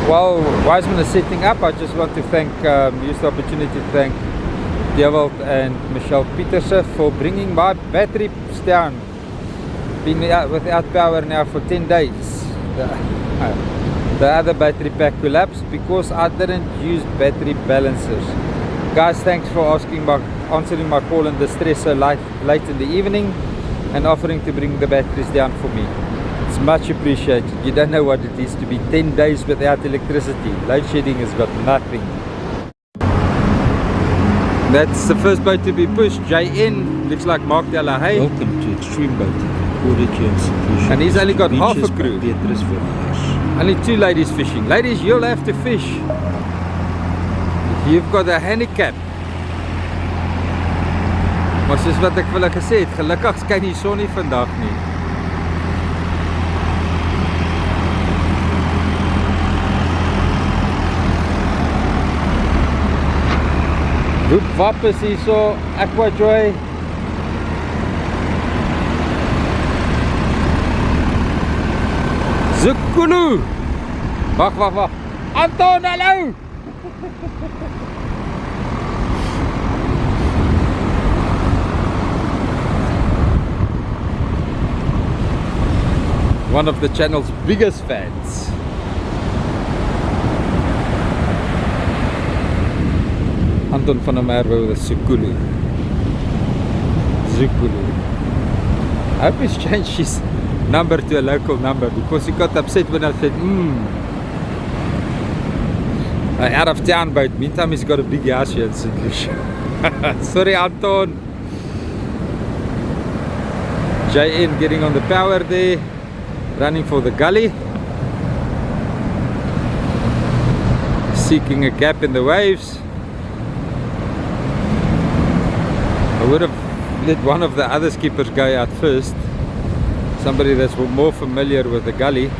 While Wiseman is setting up, I just want to thank, use the opportunity to thank Dewald and Michelle Petersen for bringing my batteries down. Been without power now for 10 days. The other battery pack collapsed because I didn't use battery balancers. Guys, thanks for answering my call in distress so late in the evening and offering to bring the batteries down for me. It's much appreciated. You don't know what it is to be 10 days without electricity. Load shedding has got nothing. That's the first boat to be pushed. JN looks like Mark De La Haye. Welcome to Extreme Boating. And he's only got half a crew. Only 2 ladies fishing. Ladies, you'll have to fish. You've got a handicap. Maar soos wat ek vir hulle gesê het, gelukkig skyn die son nie vandag nie. Woep wap is hier so, Aquajoy. Zukulu! Wag. Anton, hallo! One of the channel's biggest fans. Anton van der Merwe with a Zukulu. I hope he's changed his number to a local number because he got upset when I said out of town boat. Meantime he's got a big house here in St Lucia. Sorry Anton. JN getting on the power there, running for the gully, seeking a gap in the waves. I would have let one of the other skippers go out first, somebody that's more familiar with the gully,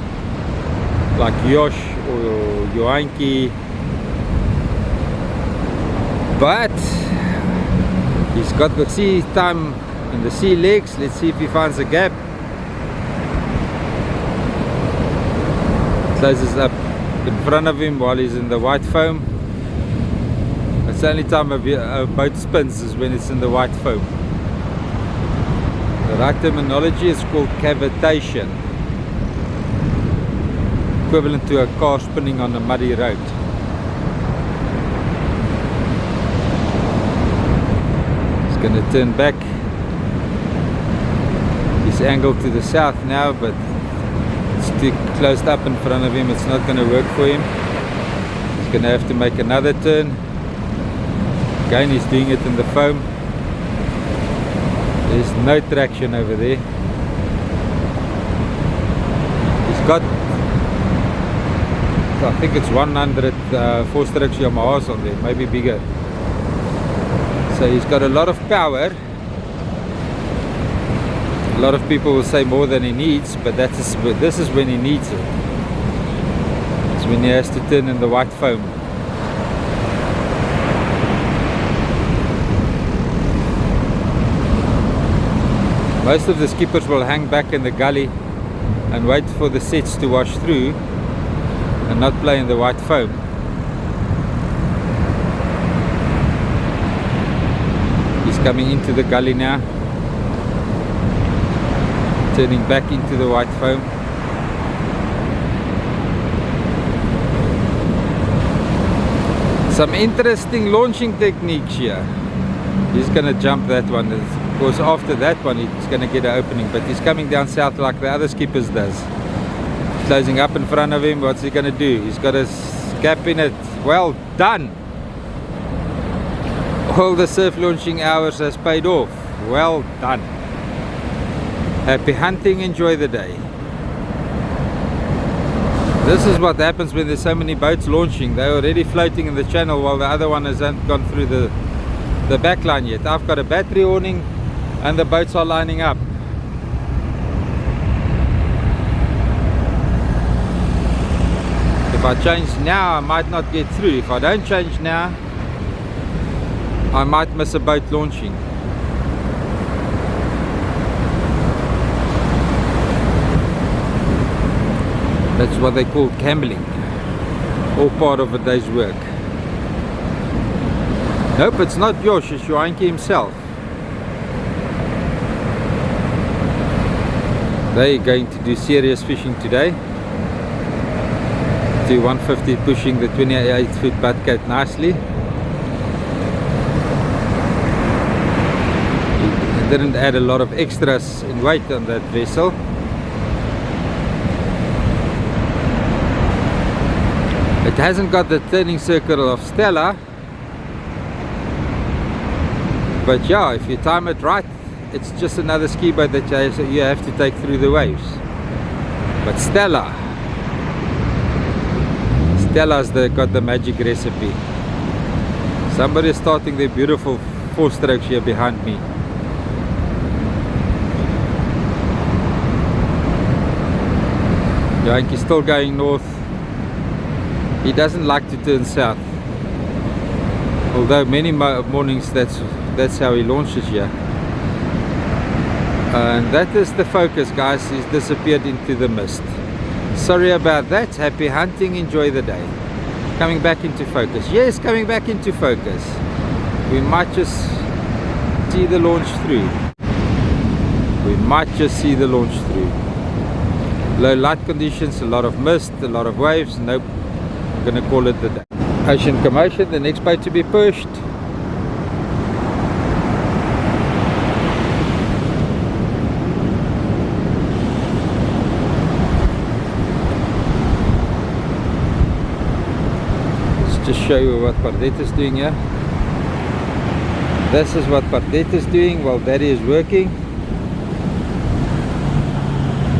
like Josh or Johanki, but he's got the sea time and the sea legs. Let's see if he finds a gap. Closes up in front of him while he's in the white foam. It's the only time a boat spins is when it's in the white foam. The right terminology is called cavitation, equivalent to a car spinning on a muddy road. He's going to turn back. He's angled to the south now, but it's too closed up in front of him. It's not going to work for him. He's going to have to make another turn. Again, he's doing it in the foam. There's no traction over there. He's got, I think it's 100 4-stroke Yamahas on there, maybe bigger. So he's got a lot of power. A lot of people will say more than he needs, but this is when he needs it. It's when he has to turn in the white foam. Most of the skippers will hang back in the gully and wait for the sets to wash through and not play in the white foam. He's coming into the gully now, turning back into the white foam. Some interesting launching techniques here. He's going to jump that one. Of course, after that one he's going to get an opening, but he's coming down south like the other skippers does. Closing up in front of him. What's he going to do? He's got a gap in it. Well done. All the surf launching hours has paid off. Well done. Happy hunting. Enjoy the day. This is what happens when there's so many boats launching. They're already floating in the channel while the other one hasn't gone through the back line yet. I've got a battery awning and the boats are lining up. If I change now, I might not get through. If I don't change now, I might miss a boat launching. That's what they call gambling. all part of a day's work. Nope, it's not Josh, it's Johanke himself. They're going to do serious fishing today. To 150, pushing the 28-foot Pardette nicely. He didn't add a lot of extras in weight on that vessel. It hasn't got the turning circle of Stella, but yeah, if you time it right, it's just another ski boat that you have to take through the waves. But Stella's got the magic recipe. Somebody's starting their beautiful 4-strokes here behind me. Johanke's still going north. He doesn't like to turn south, although many mornings that's how he launches here. And that is the focus, guys. He's disappeared into the mist. Sorry about that. Happy hunting, enjoy the day. Coming back into focus. Yes, coming back into focus. We might just see the launch through. We might just see the launch through. Low light conditions, a lot of mist, a lot of waves. Nope, I'm gonna call it the day. Ocean Commotion, the next boat to be pushed. Let's just show you what Pardette is doing here. This is what Pardette is doing while Daddy is working.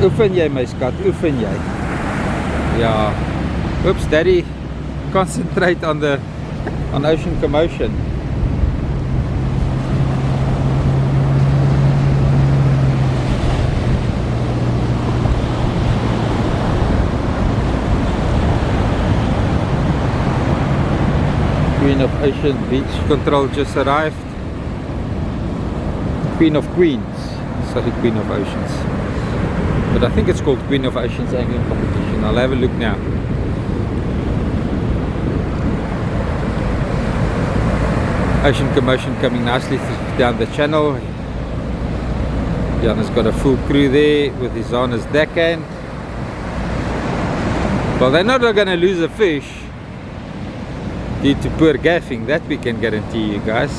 Oefen jy my skat, oefen jy. Ja. Oops, Daddy, concentrate on Ocean Commotion. Queen of Ocean Beach Control just arrived. Queen of Queens, sorry, Queen of Oceans. But I think it's called Queen of Oceans Angling Competition. I'll have a look now. Ocean Commotion coming nicely down the channel. Jan has got a full crew there with his on his deckhand. Well, they're not going to lose a fish due to poor gaffing, that we can guarantee you guys.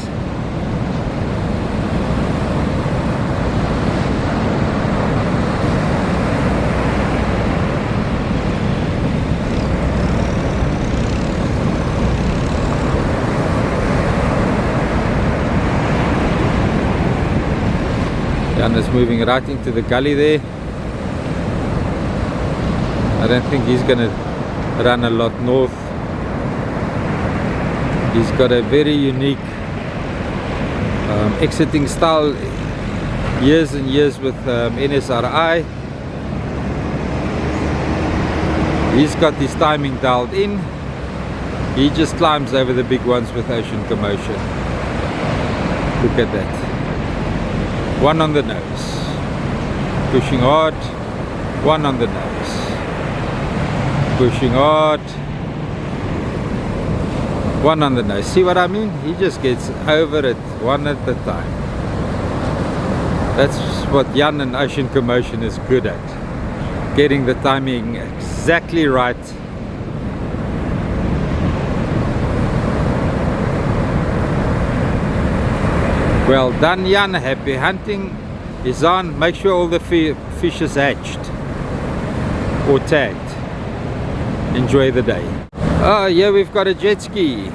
Jan is moving right into the gully there. I don't think he's going to run a lot north. He's got a very unique exiting style. Years and years with NSRI. He's got his timing dialed in. He just climbs over the big ones with Ocean Commotion. Look at that. One on the nose. Pushing hard. One on the nose. Pushing hard. One on the nose. See what I mean? He just gets over it one at a time. That's what Jan and Ocean Commotion is good at. Getting the timing exactly right. Well done, Jan. Happy hunting is on. Make sure all the fish is hatched or tagged. Enjoy the day. Oh, yeah, we've got a jet ski.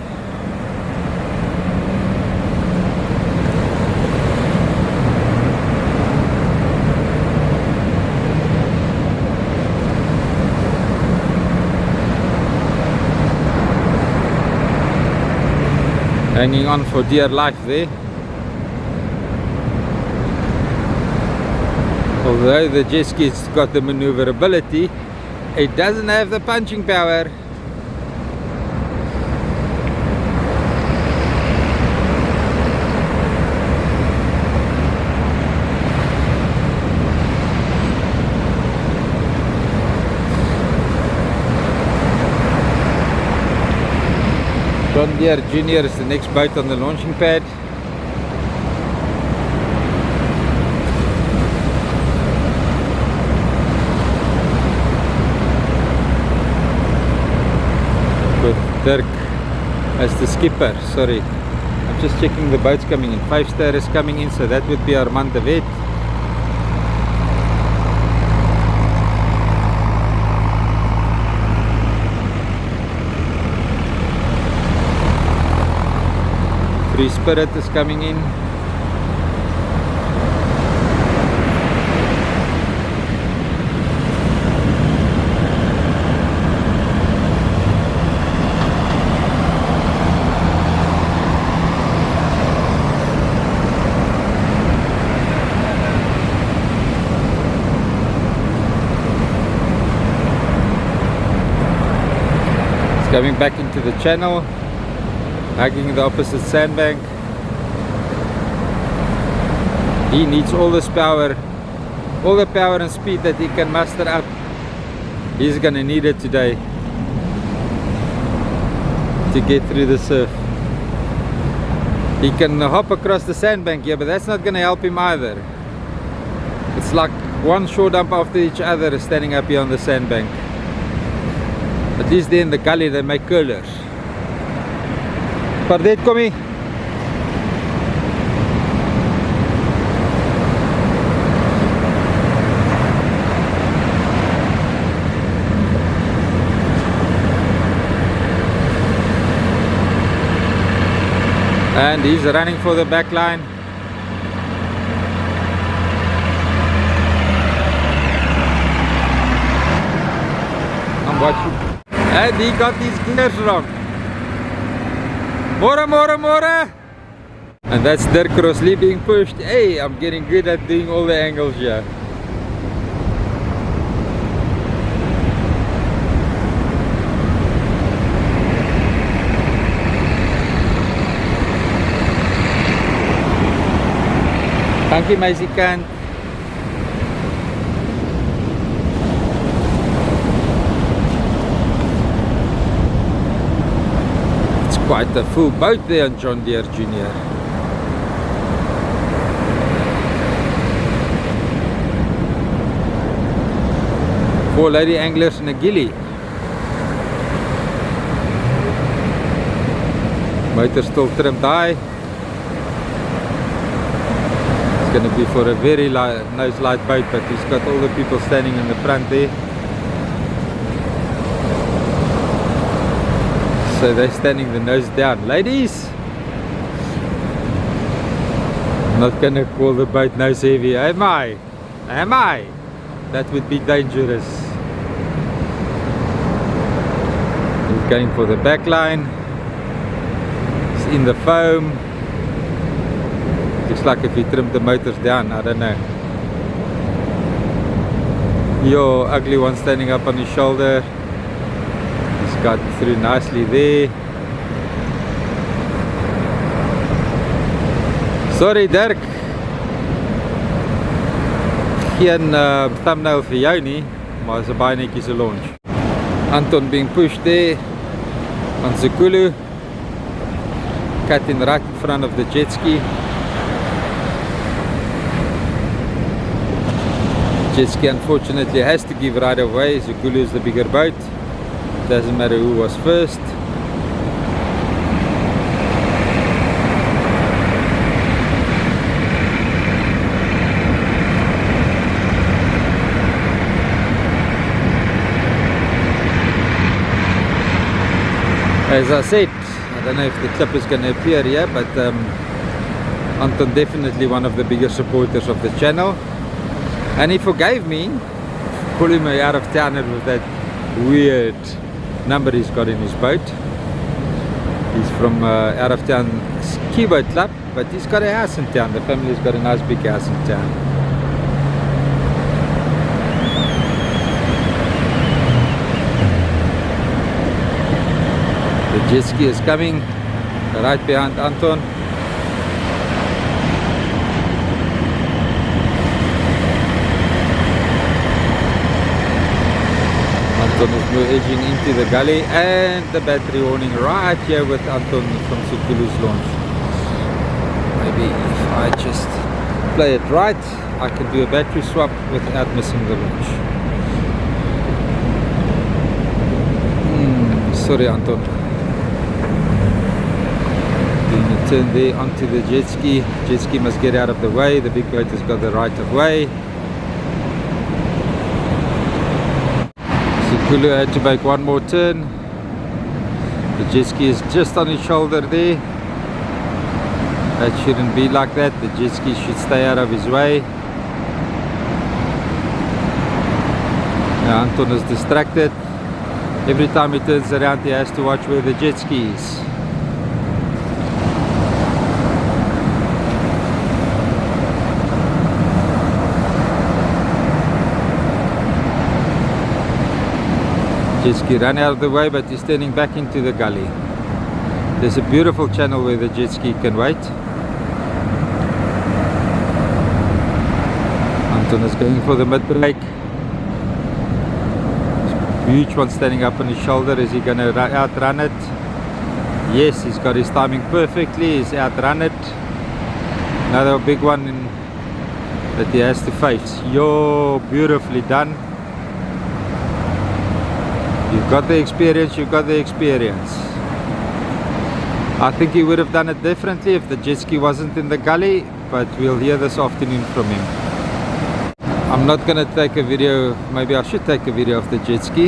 Hanging on for dear life there. Although the jet ski's got the maneuverability, it doesn't have the punching power. John Deere Junior is the next boat on the launching pad. With Dirk as the skipper. Sorry, I'm just checking the boats coming in. 5-star is coming in, so that would be Armand de Wet. Free Spirit is coming in. It's coming back into the channel, hugging the opposite sandbank. He needs all this power, all the power and speed that he can muster up. He's gonna need it today to get through the surf. He can hop across the sandbank here, but that's not gonna help him either. It's like one shore dump after each other standing up here on the sandbank. At least there in the gully they make curlers. Pardette, kom hier. And he's running for the back line. I'm watching. And he got his gears wrong. More. And that's Dirk Crossley being pushed. Hey, I'm getting good at doing all the angles here. Dankie meisie kant. It's quite a full boat there on John Deere Junior. Four lady anglers and a gilly. Motor still trimmed high. Going to be for a very nice light boat, but he's got all the people standing in the front there, so they're standing the nose down. Ladies, I'm not going to call the boat nose heavy, am I? That would be dangerous. He's going for the back line. He's in the foam. Looks like if he trimmed the motors down, I don't know. Your ugly one standing up on his shoulder. He's got through nicely there. Sorry Dirk, geen thumbnail vir jou nie, maar is 'n baie netjiese launch. Anton being pushed there on Zukulu, cutting right in front of the jet ski. Jet ski unfortunately has to give right away. Zukulu is the bigger boat. Doesn't matter who was first. As I said, I don't know if the clip is going to appear here, but Anton definitely one of the bigger supporters of the channel. And he forgave me pulling me out of town with that weird number he's got in his boat. He's from out of town ski boat club, but he's got a house in town. The family's got a nice big house in town. The jet ski is coming right behind Anton. Anton is edging into the gully, and the battery warning right here with Anton from Sukulu's launch. Maybe if I just play it right, I can do a battery swap without missing the launch. Sorry, Anton. Doing a turn there onto the jet ski. Jet ski must get out of the way. The big boat has got the right of way. Sukulu had to make one more turn. The jet ski is just on his shoulder there. That shouldn't be like that. The jet ski should stay out of his way. Now Anton is distracted. Every time he turns around, he has to watch where the jet ski is. Jet ski ran out of the way, but he's turning back into the gully. There's a beautiful channel where the jet ski can wait. Anton is going for the mid-brake. Huge one standing up on his shoulder. Is he going to outrun it? Yes, he's got his timing perfectly. He's outrun it. Another big one that he has to face. Yo, beautifully done. You've got the experience, you've got the experience. I think he would have done it differently if the jet ski wasn't in the gully, but we'll hear this afternoon from him. I'm not going to take a video, maybe I should take a video of the jet ski.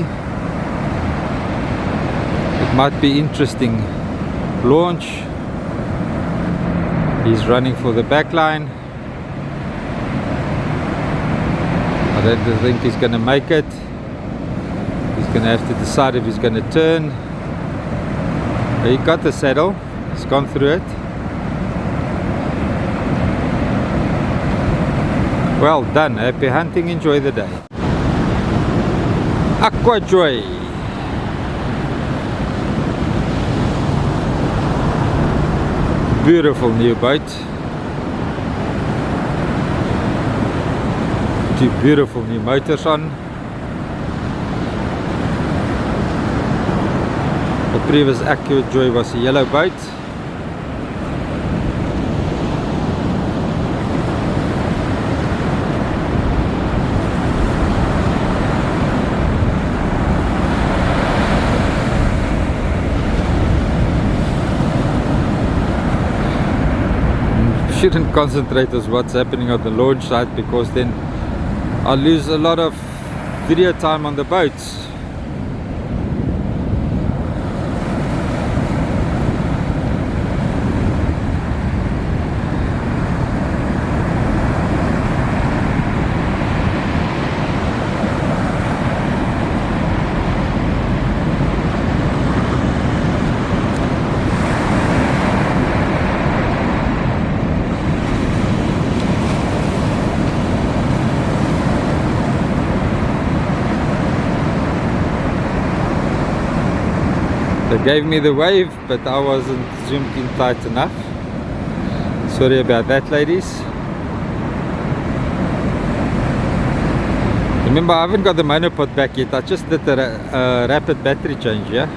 It might be interesting. Launch. He's running for the back line. I don't think he's going to make it. He's going to have to decide if he's going to turn. He got the saddle. He's gone through it. Well done. Happy hunting. Enjoy the day. Aqua Joy. Beautiful new boat. Two beautiful new motors on. The previous Aqua Joy was a yellow boat. Shouldn't concentrate on what's happening on the launch site, because then I lose a lot of video time on the boats. They gave me the wave, but I wasn't zoomed in tight enough. Sorry about that, ladies. Remember, I haven't got the monopod back yet. I just did a rapid battery change, yeah?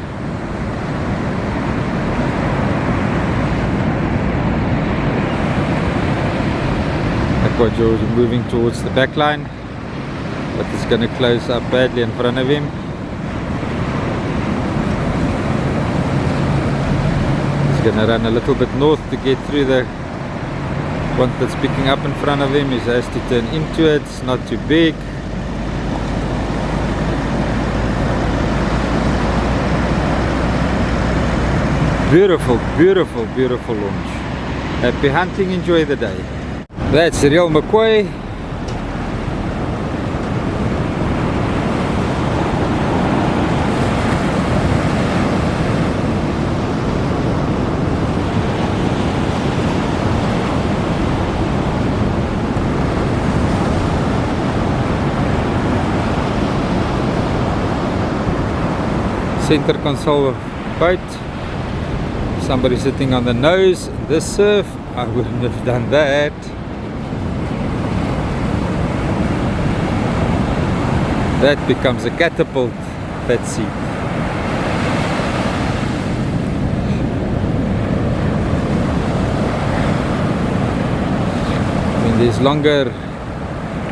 Aqua Joy is moving towards the back line, but it's going to close up badly in front of him. He's going to run a little bit north to get through the one that's picking up in front of him. He has to turn into it. It's not too big. Beautiful, beautiful, beautiful launch. Happy hunting. Enjoy the day. That's Real McCoy. Center console boat. Somebody sitting on the nose. This surf, I wouldn't have done that. That becomes a catapult. that seat. When there's longer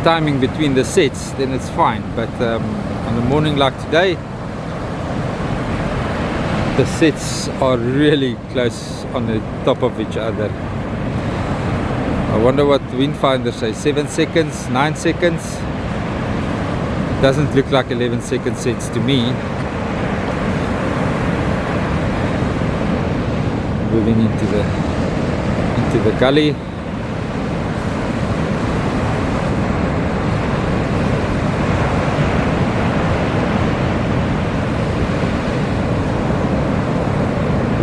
timing between the sets, then it's fine, but on a morning like today, the sets are really close on the top of each other. I wonder what windfinders say, 7 seconds, 9 seconds. Doesn't look like 11-second sets to me. Moving into the gully.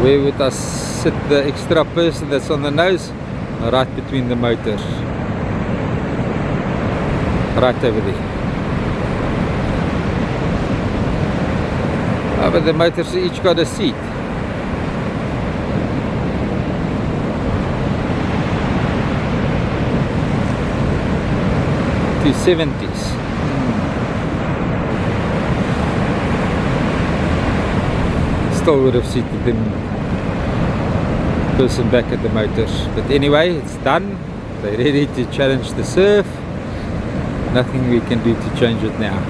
Where would I sit the extra person that's on the nose? Right between the motors. Right over there. Oh, but the motors each got a seat. $270s. Still would have seated them person back at the motors, but anyway, it's done. They're ready to challenge the surf. Nothing we can do to change it now.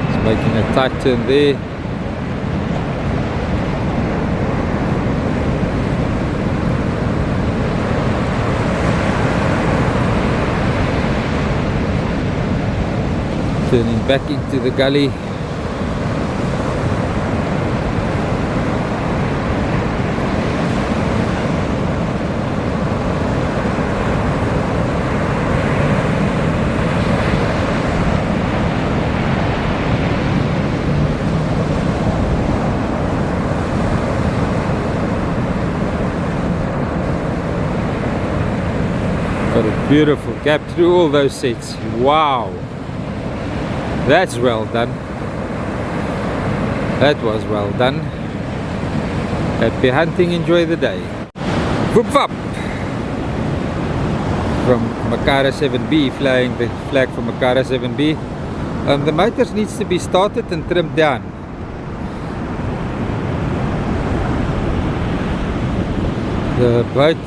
It's making a tight turn there. Turning back into the gully. Got a beautiful gap through all those sets. Wow! That's well done. That was well done. Happy hunting, enjoy the day. Whoop up! From Makara 7B, flying the flag from Makara 7B. The motors needs to be started and trimmed down. The boat,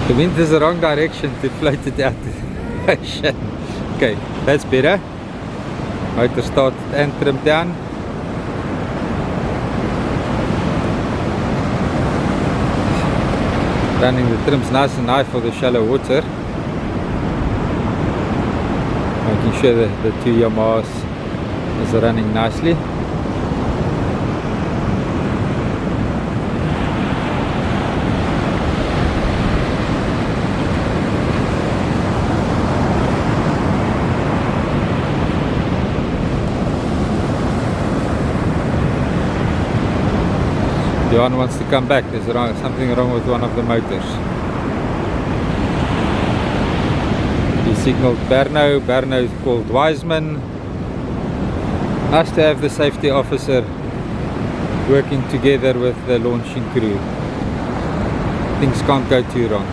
the wind is the wrong direction to float it out to the ocean. Okay, that's better. Motor started and trimmed down. Running the trims nice and high for the shallow water. Making sure that the two Yamahas is running nicely. Johan wants to come back. There's something wrong with one of the motors. He signaled Berno. Berno is called Wiseman. Nice to have the safety officer working together with the launching crew. Things can't go too wrong.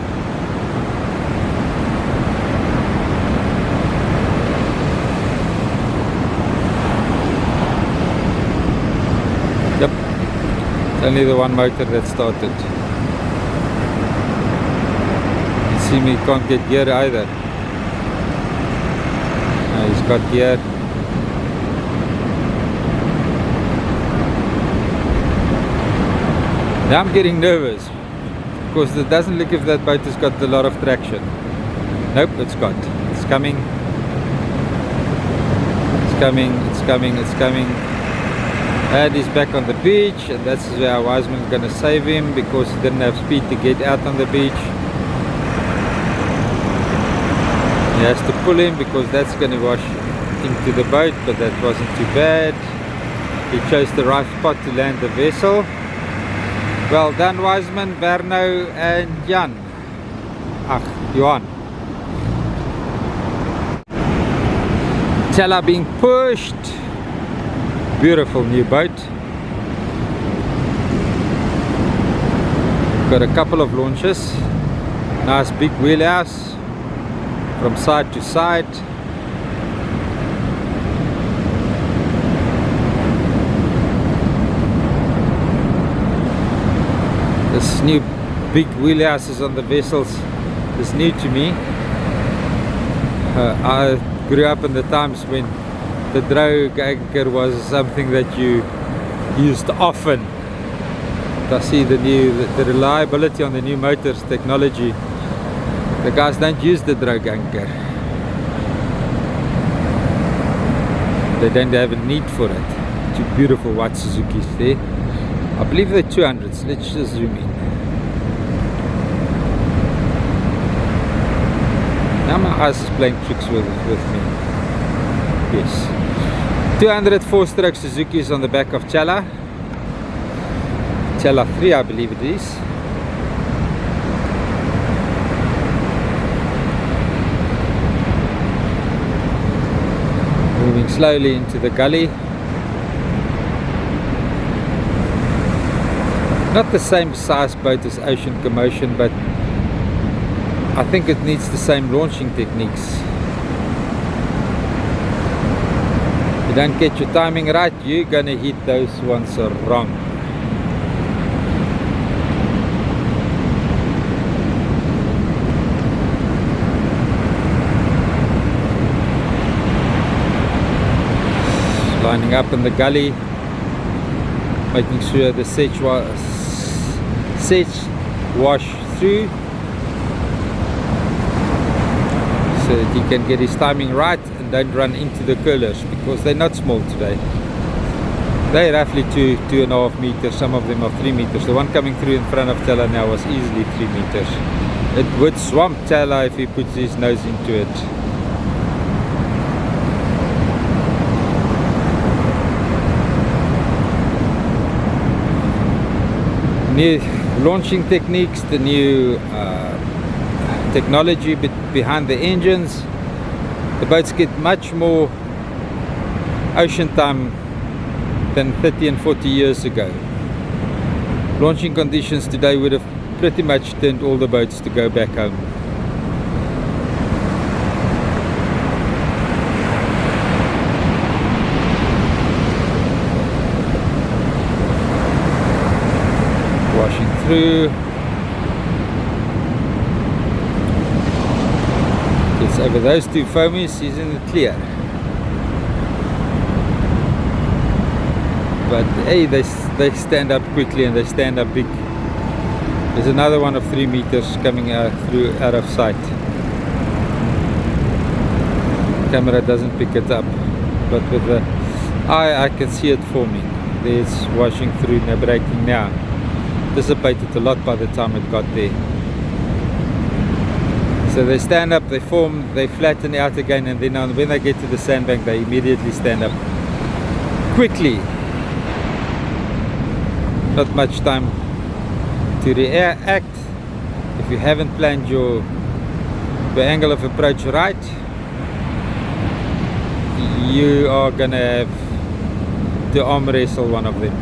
Yep. Only the one motor that started. You see me can't get gear either. No, he's got gear. Now I'm getting nervous because it doesn't look if that boat has got a lot of traction. Nope, it's got. It's coming. It's coming. It's coming. It's coming. And he's back on the beach, and that's where Wiseman's going to save him because he didn't have speed to get out on the beach. He has to pull him because that's going to wash into the boat, but that wasn't too bad. He chose the right spot to land the vessel. Well done, Wiseman, Berno and Johan. Tella being pushed. Beautiful new boat. Got a couple of launches. Nice big wheelhouse from side to side. This new big wheelhouses on the vessels is new to me. I grew up in the times when the drogue anchor was something that you used often. I see the reliability on the new motors technology. The guys don't use the drogue anchor. They don't have a need for it. Two beautiful white Suzukis there. I believe they're 200s. Let's just zoom in. Now my eyes is playing tricks with me. Yes. 200 4-stroke Suzukis on the back of Chala. Chala 3, I believe it is. Moving slowly into the gully. Not the same size boat as Ocean Commotion, but I think it needs the same launching techniques. If you don't get your timing right, you're gonna hit those ones wrong. Lining up in the gully, making sure the sedge wash through, so that he can get his timing right and don't run into the curlers, because they're not small today. They're roughly 2.5 meters, some of them are 3 meters. The one coming through in front of Tala now was easily 3 meters. It would swamp Tala if he puts his nose into it. New launching techniques, the new technology behind the engines. The boats get much more ocean time than 30 and 40 years ago. Launching conditions today would have pretty much turned all the boats to go back home. Washing through. Gets over those two foamies, he's in the clear. But hey, they stand up quickly and they stand up big. There's another one of 3 meters coming out of sight. Camera doesn't pick it up, but with the eye I can see it forming. There's washing through, now braking now. Dissipated a lot by the time it got there. So they stand up, they form, they flatten out again, and then when they get to the sandbank they immediately stand up quickly. Not much time to react. If you haven't planned your angle of approach right, you are gonna have to arm wrestle one of them.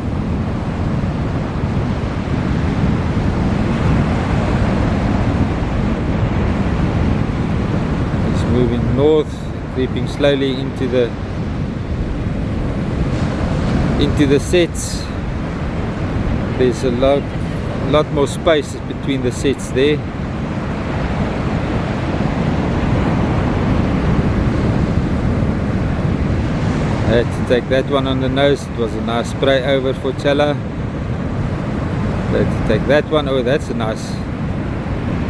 It's moving north, creeping slowly into the sets. There's a lot more space between the sets there. I had to take that one on the nose. It was a nice spray over for Chala. I had to take that one. Oh, that's a nice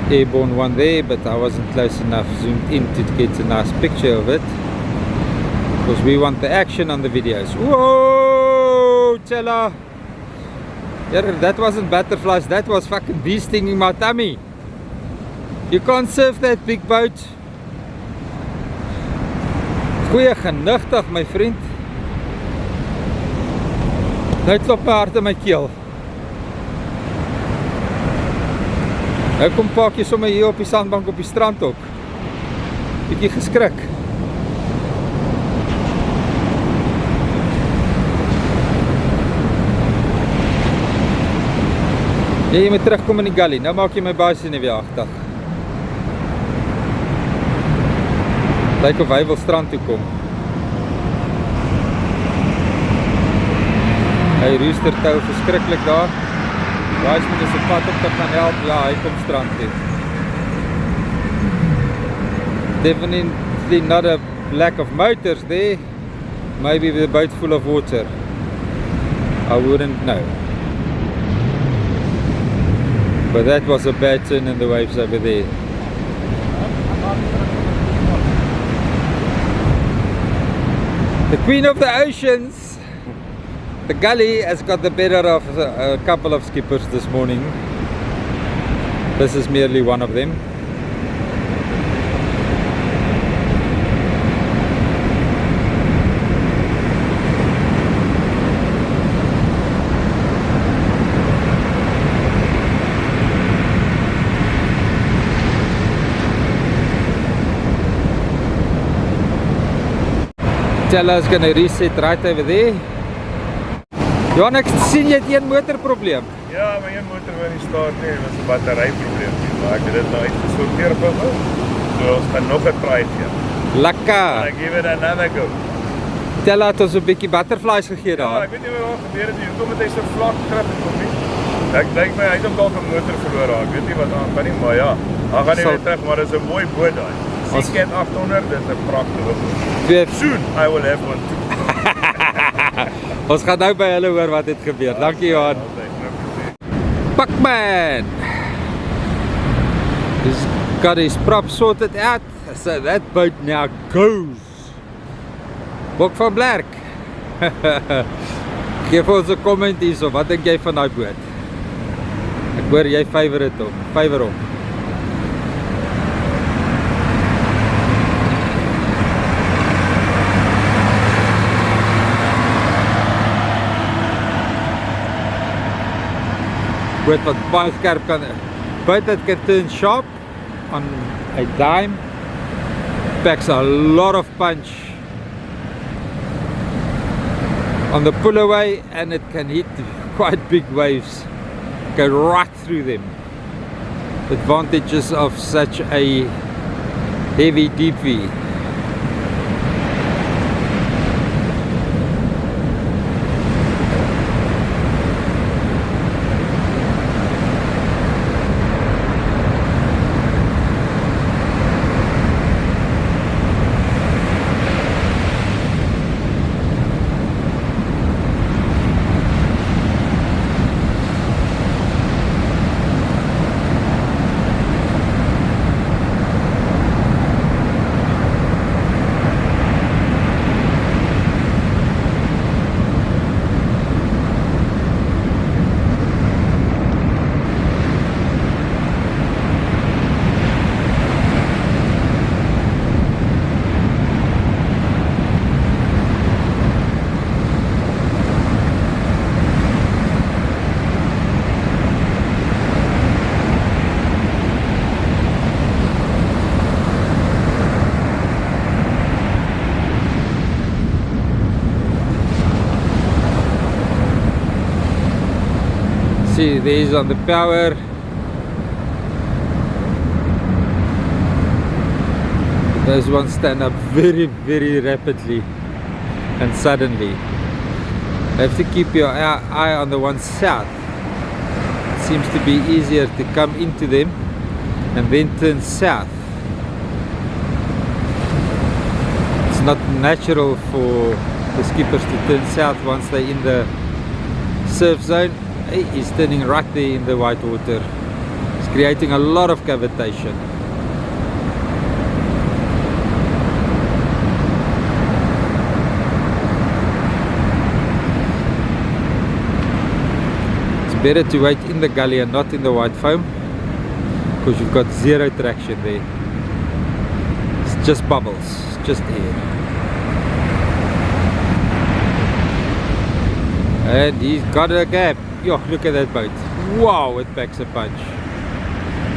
airborne one there, but I wasn't close enough zoomed in to get a nice picture of it, because we want the action on the videos. Whoa, Chala! Yeah, that wasn't butterflies, that was fucking bee stinging my tummy. You can't surf that big boat. Goeie genigtig, my vriend. Nou klop my hart in my keel. Nou kom pak jy sommer hier op die sandbank op die strand ook. Bietjie geskrik. Ja, jy moet terugkom in die gully. Nou maak jy my baie nie weer agtig. Lyk of hy wil strand toe kom. Hy rooster tou verskriklik daar. Wiseman is op pad om te gaan help. Ja, hy kom strand toe. Definitely not a lack of motors there. Maybe the boat full of water. I wouldn't know. But that was a bad turn in the waves over there. The Queen of the Oceans, the gully, has got the better of a couple of skippers this morning. This is merely one of them. Tella's going to reset right over there. Johan, ek sien jy het een motorprobleem. Ja, my een motor wil nie start nie, dit is 'n batteryprobleem. Maar ek het dit nou uitgesorteer op hom. So ons gaan nog 'n try gee. Lekker. I give it another go. Tella het ons 'n bietjie butterflies gegee daar. Ja, ek weet nie wat gebeur het nie. Hoekom het hy so vlak grip gekom nie? Ek dink my hy het ook al 'n motor verloor raak. Ek weet nie wat aan gaan nie, maar ja. Hy gaan nie weer terug, maar dit is 'n mooi boot daai. Seacat 800, dit is 'n pragtige boot. Soon I will have one too. Ons gaan nou by hulle hoor wat het gebeur. Dankie Johan. Buckman. He's got his prop sorted out, so that boat now goes. Bok van Blerk. Geef ons 'n comment hierso, wat dink jy van daai boot? Ek hoor jy favor hom. Boot wat baie skerp kan, boot that can turn sharp on a dime, packs a lot of punch on the pull away, and it can hit quite big waves, go right through them. Advantages of such a heavy DP. See, these on the power. Those ones stand up very, very rapidly and suddenly. You have to keep your eye on the one south. It seems to be easier to come into them and then turn south. It's not natural for the skippers to turn south once they're in the surf zone. He's turning right there in the white water. It's creating a lot of cavitation. It's better to wait in the gully and not in the white foam, because you've got zero traction there. It's just bubbles, it's just air. And he's got a gap. Yo, look at that boat. Wow, it packs a punch.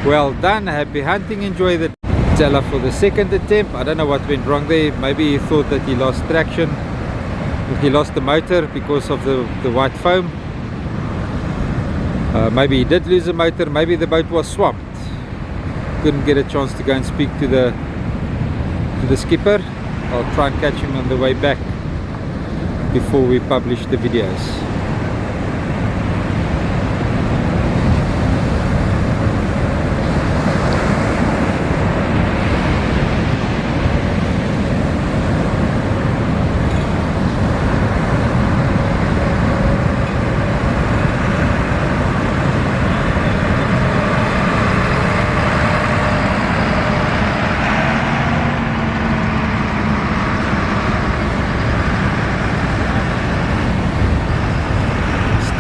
Well done, happy hunting, enjoy the Tella for the second attempt. I don't know what went wrong there. Maybe he thought that he lost traction. He lost the motor because of the white foam. Maybe he did lose a motor, maybe the boat was swamped. Couldn't get a chance to go and speak to the skipper. I'll try and catch him on the way back before we publish the videos.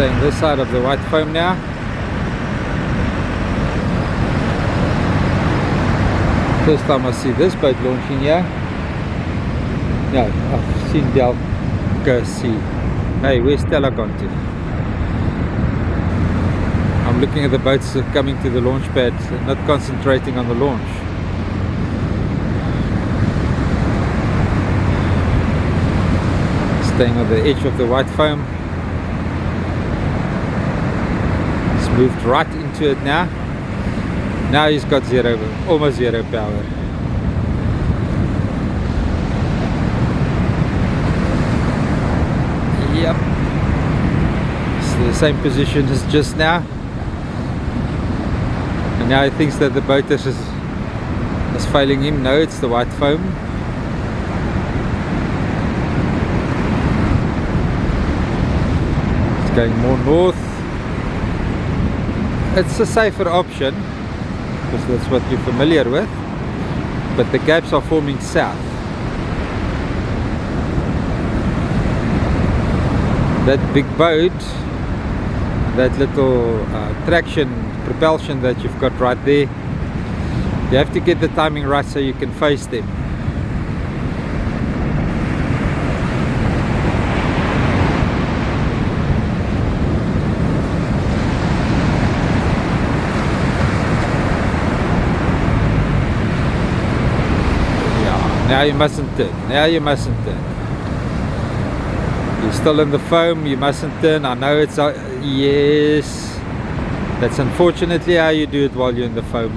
Staying this side of the white foam now. First time I see this boat launching here. No, I've seen Delco Sea. Hey, where's Stella gone to? I'm looking at the boats coming to the launch pad, not concentrating on the launch. Staying on the edge of the white foam. Moved right into it now. Now he's got almost zero power. Yep. It's the same position as just now. And now he thinks that the boat is failing him. No, it's the white foam. It's going more north. It's a safer option because that's what you're familiar with, but the gaps are forming south. That big boat, that little traction propulsion that you've got right there, you have to get the timing right so you can face them. Now you mustn't turn. Now you mustn't turn. You're still in the foam. You mustn't turn. I know it's yes. That's unfortunately how you do it while you're in the foam.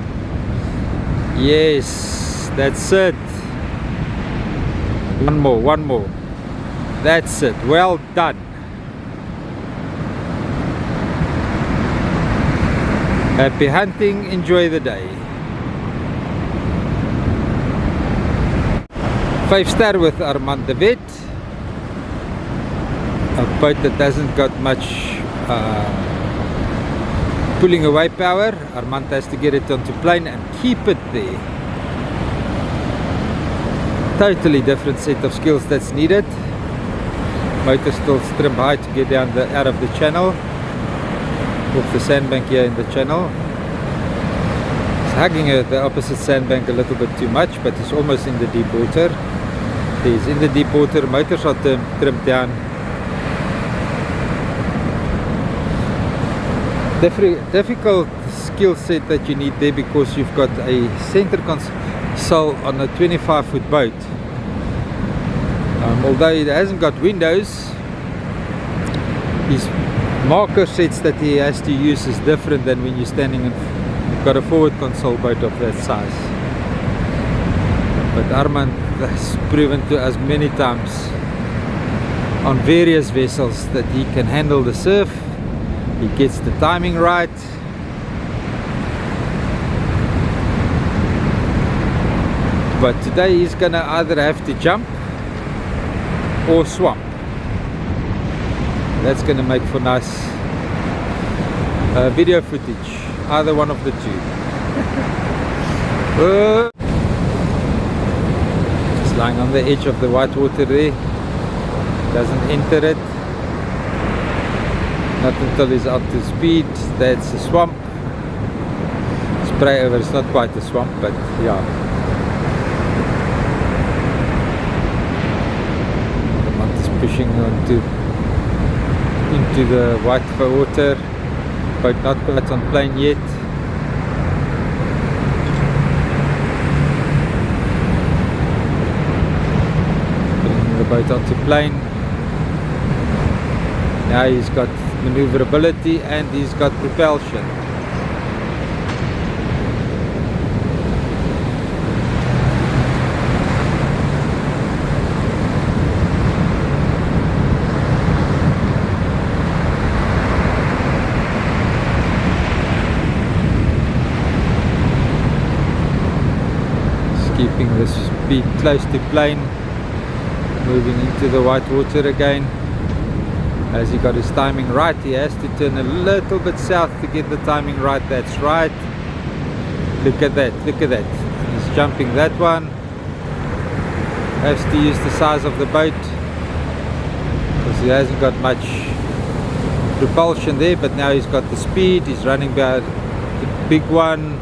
Yes, that's it. One more, one more. That's it. Well done. Happy hunting. Enjoy the day. 5-star with Armand de Wet. A boat that hasn't got much pulling away power. Armand has to get it onto plane and keep it there. Totally different set of skills that's needed. Motor still trim high to get down out of the channel, off the sandbank here in the channel. It's hugging the opposite sandbank a little bit too much, but it's almost in the deep water. He's in the deep water, motors are trimmed down. Difficult skill set that you need there because you've got a center console on a 25-foot boat. Although it hasn't got windows, his marker sets that he has to use is different than when you're standing in. You've got a forward console boat of that size. But Armand has proven to us many times on various vessels that he can handle the surf. He gets the timing right. But today he's gonna either have to jump or swamp. That's gonna make for nice video footage. Either one of the two. Just lying on the edge of the white water there. Doesn't enter it. Not until he's up to speed. That's a swamp. Spray over, it's not quite a swamp, but yeah. The mount is pushing into the white water, but not quite on plane yet. Bringing the boat onto plane. Now he's got maneuverability, and he's got propulsion. Keeping the speed close to plane, moving into the white water again. Has he got his timing right? He has to turn a little bit south to get the timing right. That's right. Look at that, look at that. He's jumping that one. Has to use the size of the boat because he hasn't got much propulsion there, but now he's got the speed. He's running by the big one.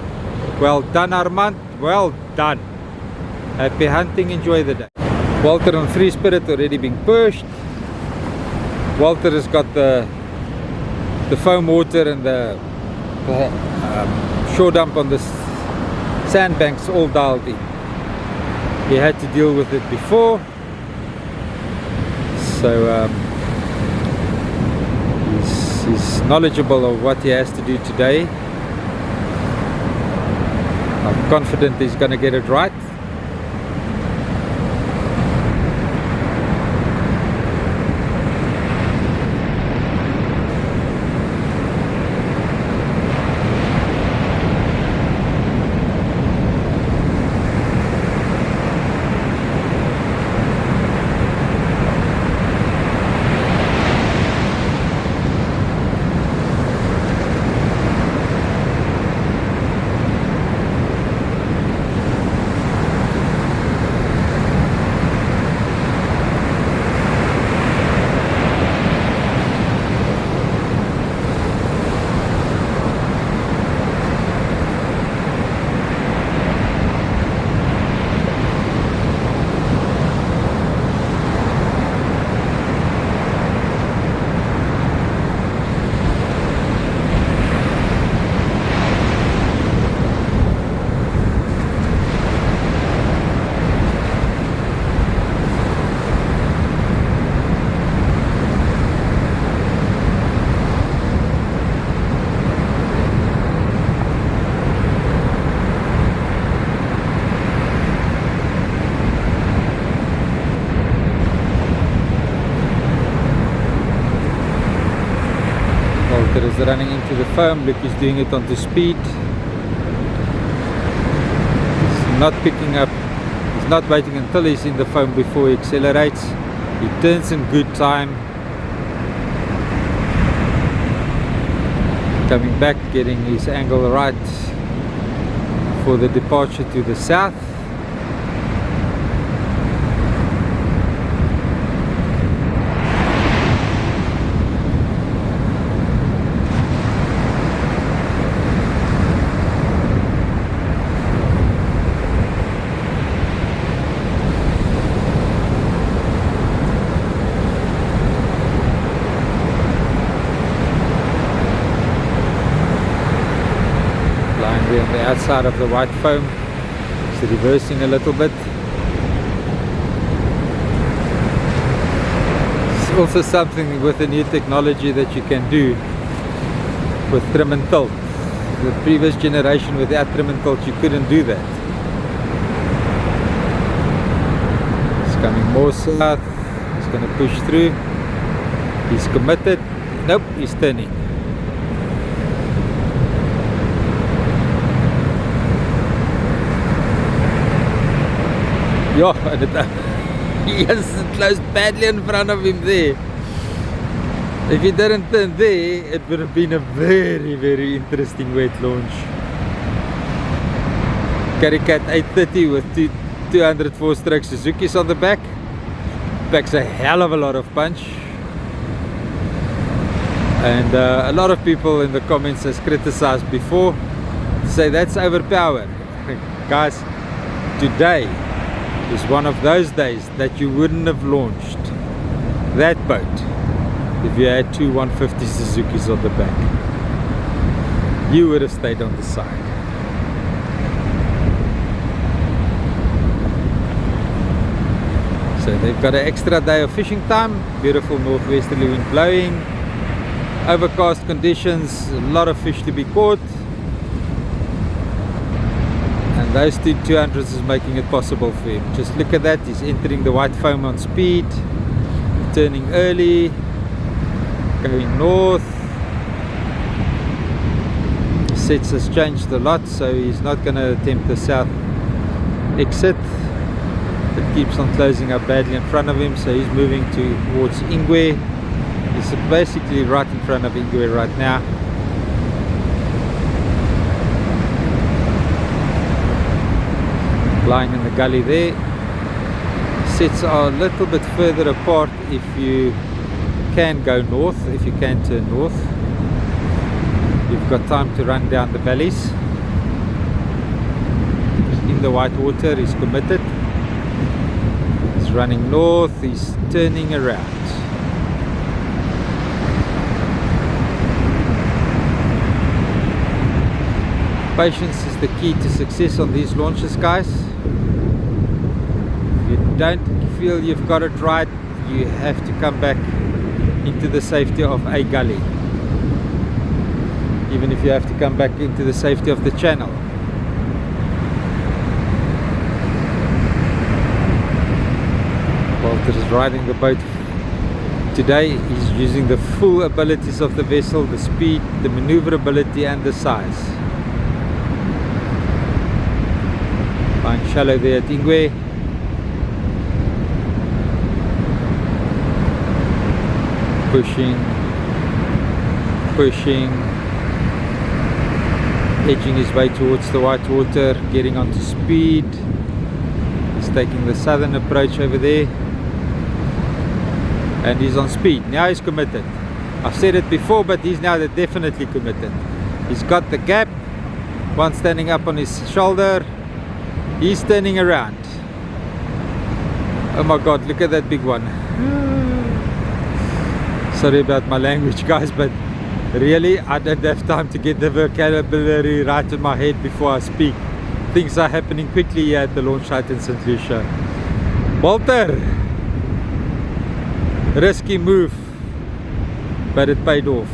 Well done, Armand, well done. Happy hunting, enjoy the day. Walter on Free Spirit already being pushed. Walter has got the foam water and the shore dump on the sandbanks all dialed in. He had to deal with it before, so he's knowledgeable of what he has to do today. I'm confident he's going to get it right. Walter is running into the foam. Look, he's doing it onto speed. He's not picking up, he's not waiting until he's in the foam before he accelerates. He turns in good time. Coming back, getting his angle right for the departure to the south. On the outside of the white foam, it's reversing a little bit. It's also something with the new technology that you can do with trim and tilt. The previous generation without trim and tilt, you couldn't do that. It's coming more south. He's going to push through. He's committed. Nope, he's turning. Ja, and yes, it closed badly in front of him there. If he didn't turn there, it would have been a very, very interesting wet launch. Caricat 830 with 204 stroke Suzuki's on the back. Packs a hell of a lot of punch. And a lot of people in the comments has criticized before, say that's overpowered. Guys, today is one of those days that you wouldn't have launched that boat if you had two 150 Suzuki's on the back. You would have stayed on the side. So they've got an extra day of fishing time. Beautiful northwesterly wind blowing. Overcast conditions, a lot of fish to be caught, and those two 200s is making it possible for him. Just look at that, he's entering the white foam on speed, turning early, going north. Sets has changed a lot, so he's not going to attempt the south exit. It keeps on closing up badly in front of him, so he's moving towards Ingwe. He's basically right in front of Ingwe right now. Lying in the gully there. Sets are a little bit further apart if you can go north, if you can turn north. You've got time to run down the valleys. In the white water, he's committed. He's running north, he's turning around. Patience is the key to success on these launches, guys. If you don't feel you've got it right, you have to come back into the safety of a gully. Even if you have to come back into the safety of the channel. Walter is riding the boat today. He's using the full abilities of the vessel, the speed, the maneuverability and the size. Lying shallow there at Ingwe. Pushing, edging his way towards the white water, getting onto speed. He's taking the southern approach over there, and he's on speed. Now he's committed. I've said it before, but he's now definitely committed. He's got the gap, one standing up on his shoulder. He's turning around. Oh my god, look at that big one. Sorry about my language, guys, but really I don't have time to get the vocabulary right in my head before I speak. Things are happening quickly here at the launch site in St Lucia. Walter, risky move, but it paid off.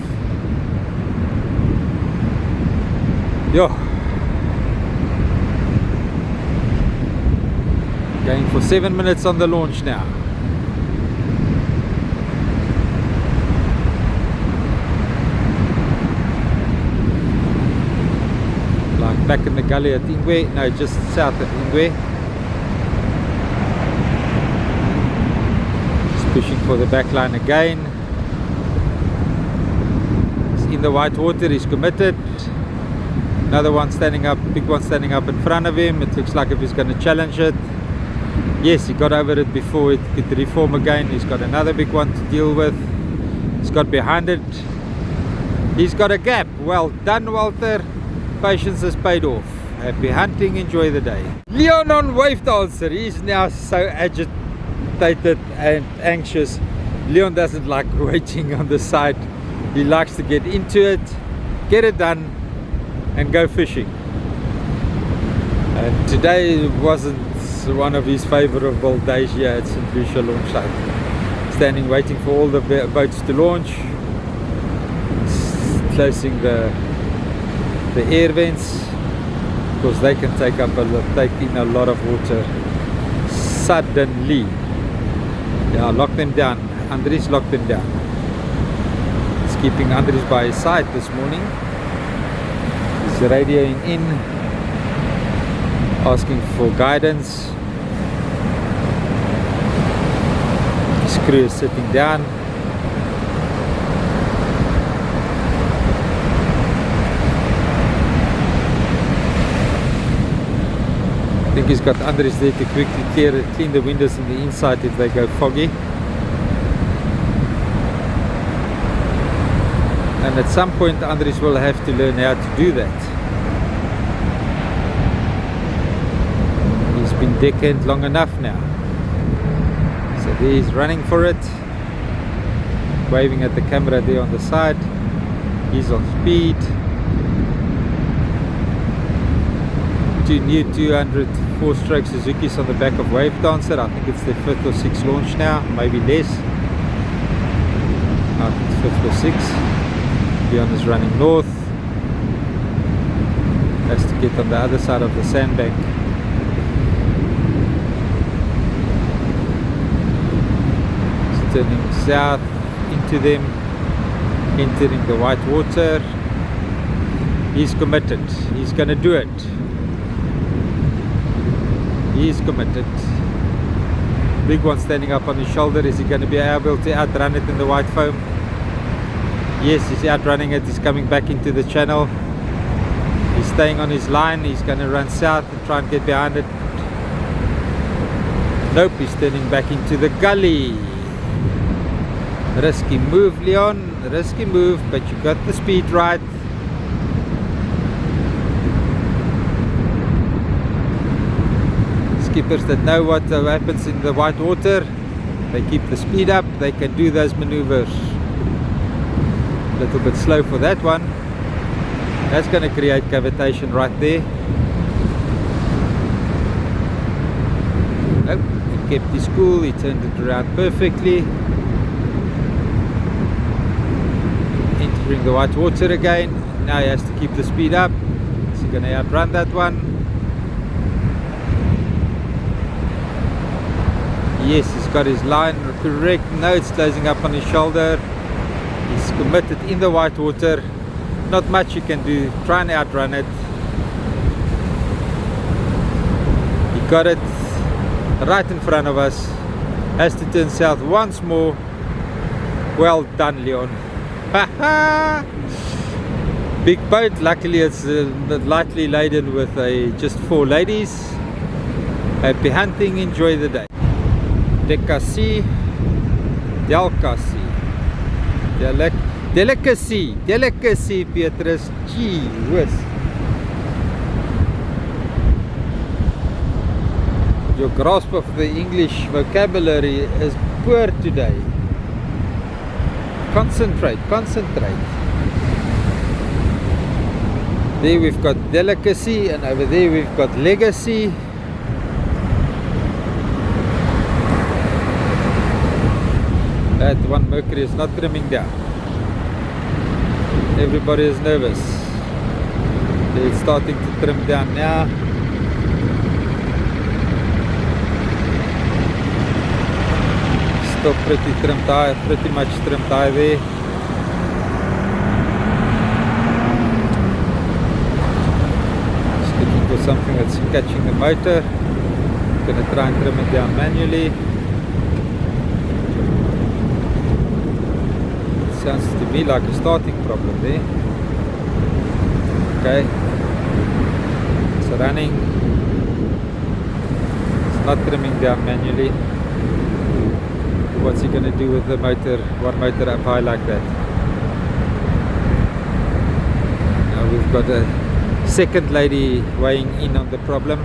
Yo, going for 7 minutes on the launch now. Back in the gully at Ingwe, no, just south of Ingwe. Just pushing for the back line again. He's in the white water, he's committed. Another one standing up, big one standing up in front of him. It looks like if he's going to challenge it. Yes, he got over it before it could reform again. He's got another big one to deal with. He's got behind it. He's got a gap. Well done, Walter. Patience has paid off. Happy hunting, enjoy the day. Leon on wave dancer. He's now so agitated and anxious. Leon doesn't like waiting on the side. He likes to get into it, get it done, and go fishing. And today wasn't one of his favorable days here at St Lucia launch site. Standing waiting for all the boats to launch. Closing the air vents, because they can take in a lot of water suddenly. Yeah, lock them down. Andries locked them down. He's keeping Andries by his side this morning. He's radioing in, asking for guidance. His crew is sitting down. I think he's got Andries there to quickly clean the windows in the inside if they go foggy. And at some point Andries will have to learn how to do that. He's been deckhand long enough now. So there he's running for it. Waving at the camera there on the side. He's on speed. Two new 200 4-stroke Suzuki's on the back of Wave Dancer. I think it's their 5th or 6th launch now, maybe less. I think it's 5th or 6th. Leon is running north. Has to get on the other side of the sandbank. He's turning south into them, entering the white water. He's committed. He's going to do it. He's committed. Big one standing up on his shoulder. Is he going to be able to outrun it in the white foam? Yes, he's outrunning it. He's coming back into the channel. He's staying on his line. He's going to run south and try and get behind it. Nope, he's turning back into the gully. Risky move, Leon. Risky move, but you got the speed right. Skippers that know what happens in the white water, they keep the speed up, they can do those maneuvers. A little bit slow for that one. That's going to create cavitation right there. Oh, he kept his cool, he turned it around perfectly. Entering the white water again. Now he has to keep the speed up. Is he going to outrun that one? Yes, he's got his line correct. No, it's closing up on his shoulder. He's committed in the white water. Not much you can do. Try and outrun it. He got it right in front of us. Has to turn south once more. Well done, Leon. Big boat. Luckily it's lightly laden with just 4 ladies. Happy hunting. Enjoy the day. Delicacy, delicacy, Petrus. Gee whiz. Your grasp of the English vocabulary is poor today. Concentrate. There we've got delicacy, and over there we've got legacy. That one Mercury is not trimming down. Everybody is nervous. They're starting to trim down now. Still pretty trimmed high, pretty much trimmed high there. Just looking for something that's catching the motor. Gonna try and trim it down manually. Sounds to me like a starting problem there. Okay, it's running. It's not trimming down manually. What's he going to do with the motor? One motor up high like that. Now we've got a second lady weighing in on the problem.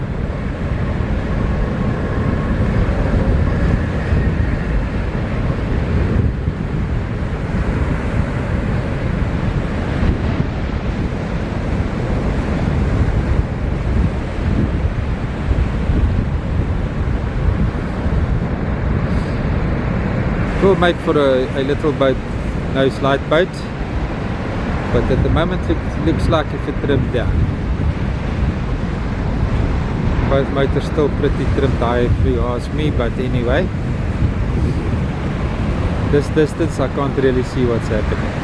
Will make for a little boat, no slide boat, but at the moment it looks like if it trimmed down. Both motors still pretty trimmed high if you ask me, but anyway, this distance I can't really see what's happening.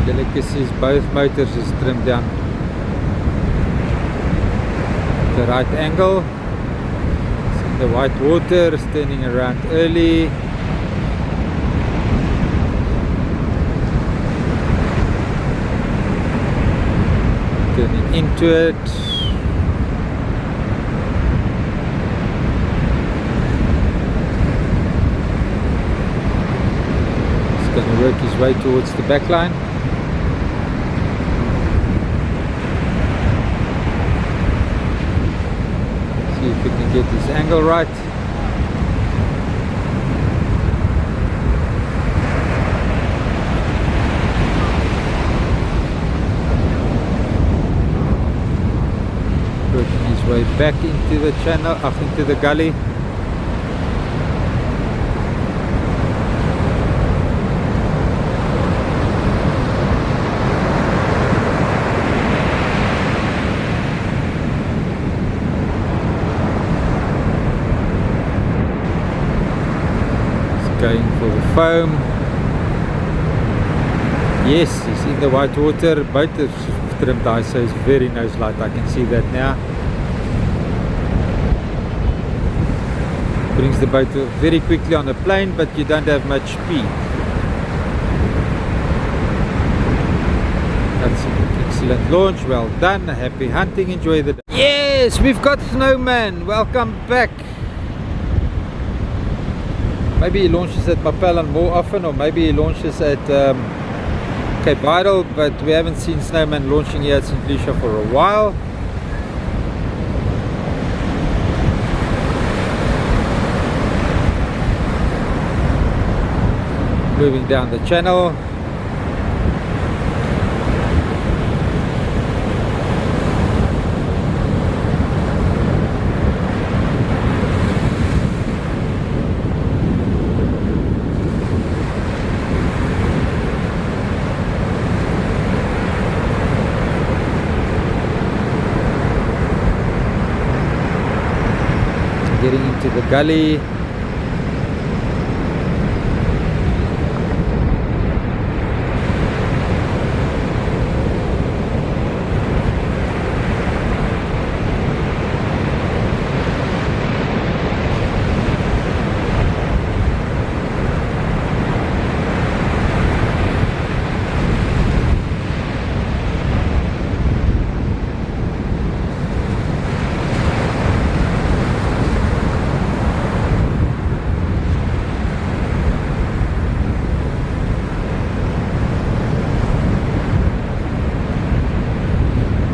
Delicacies, both motors is trimmed down the right angle. It's in the white water, it's turning around early. Turning into it. going to work his way towards the back line. See if we can get this angle right. Working his way back into the channel, up into the gully. Going for the foam. Yes, he's in the white water. Boat is trimmed ISO is very nose light. I can see that now. Brings the boat very quickly on the plane, but you don't have much speed. That's an excellent launch. Well done. Happy hunting. Enjoy the day. Yes, we've got Snowman. Welcome back. Maybe he launches at Mappellan more often, or maybe he launches at Cape Vidal, but we haven't seen Snowman launching here at St Lucia for a while. Moving down the channel. Getting into the gully.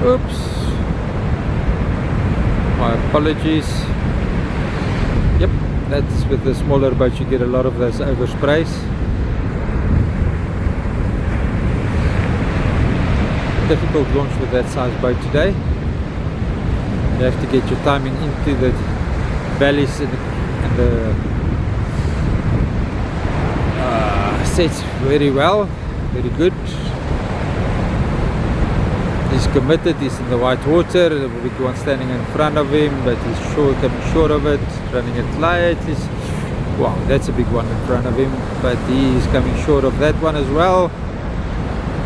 Oops, my apologies. Yep, that's with the smaller boats, you get a lot of those oversprays. Difficult launch with that size boat today. You have to get your timing into the valleys and the sets very well, very good. He's committed, he's in the white water. The big one standing in front of him, but he's coming short of it, running it light. Wow, that's a big one in front of him, but he is coming short of that one as well.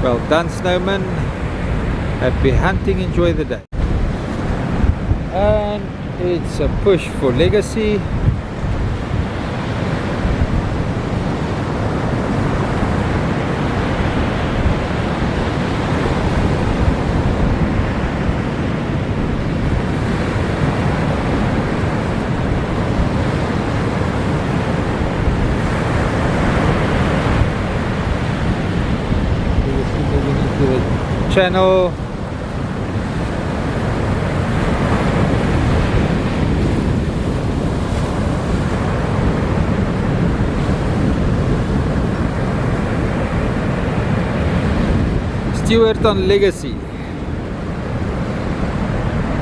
Well done, Snowman. Happy hunting, enjoy the day. And it's a push for legacy. Channel. Stewart on legacy.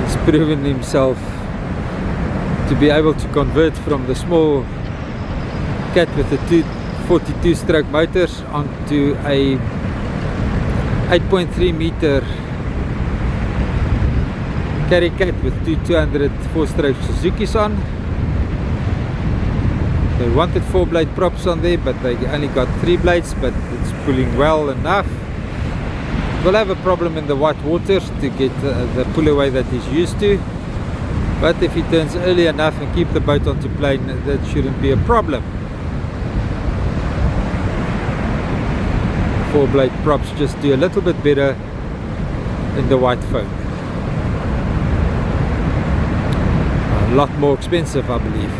He's proven himself to be able to convert from the small cat with the 42 stroke motors onto a 8.3 meter carry cat with two 200 4-stroke Suzuki's on. They wanted 4-blade props on there, but they only got 3 blades, but it's pulling well enough. We'll have a problem in the white waters to get the pull away that he's used to, but if he turns early enough and keep the boat onto plane, that shouldn't be a problem. 4-blade props just do a little bit better in the white foam. A lot more expensive, I believe.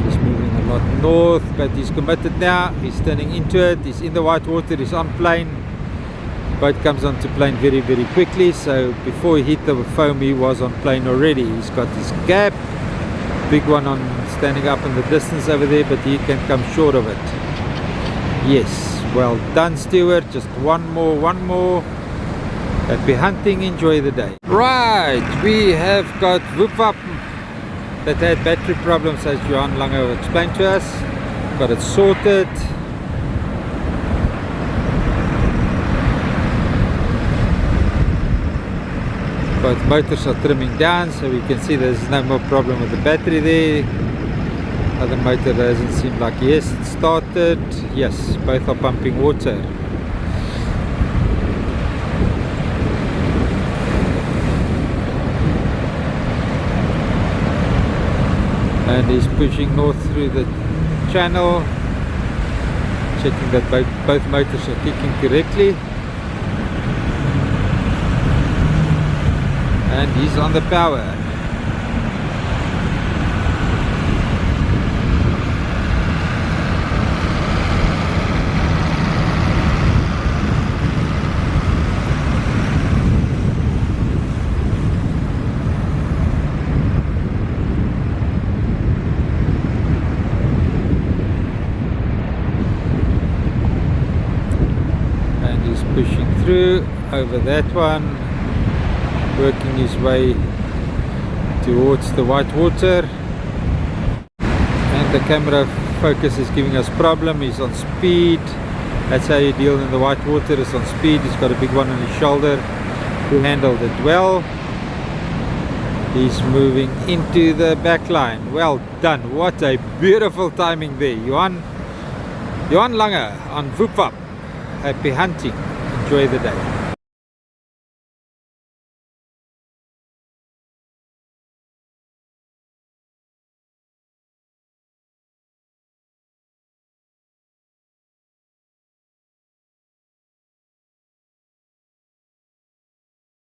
Just moving not north, but he's committed now. He's turning into it. He's in the white water. He's on plane. Boat comes onto plane very, very quickly. So before he hit the foam, he was on plane already. He's got his gap, big one on standing up in the distance over there, but he can come short of it. Yes, well done, Stuart. Just one more. Happy hunting. Enjoy the day. Right, we have got Whoop Up that had battery problems, as Johan Lange explained to us. Got it sorted. Both motors are trimming down, so we can see there's no more problem with the battery there. Other motor doesn't seem like, yes, it started. Yes, both are pumping water. And he's pushing north through the channel, checking that both motors are kicking correctly. And he's on the power. And he's pushing through over that one, working his way towards the white water. And the camera focus is giving us problem. He's on speed. That's how you deal in the white water, is on speed. He's got a big one on his shoulder. He handled it well. He's moving into the back line. Well done. What a beautiful timing there, Johan Lange on Whoop Up. Happy hunting. Enjoy the day.